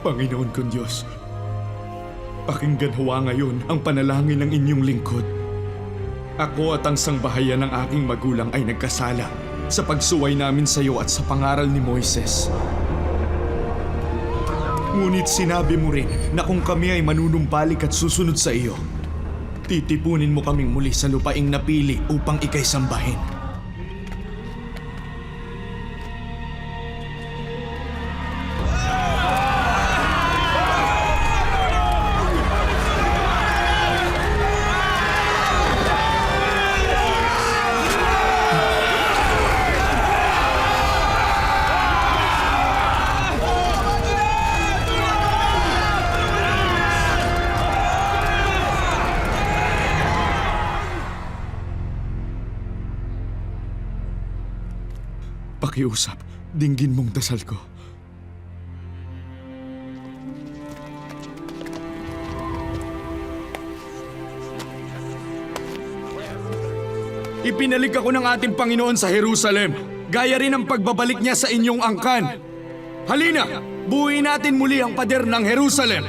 Panginoon kong Diyos, pakinggan hawa ngayon ang panalangin ng inyong lingkod. Ako at ang sangbahayan ng aking magulang ay nagkasala sa pagsuway namin sa iyo at sa pangaral ni Moises. Ngunit sinabi mo rin na kung kami ay manunumbalik at susunod sa iyo, titipunin mo kaming muli sa lupaing napili upang ikay sambahin. Pakiusap, dinggin mong dasal ko. Ipinalik ako ng ating Panginoon sa Jerusalem, gaya rin ang pagbabalik niya sa inyong angkan. Halina, buuin natin muli ang pader ng Jerusalem.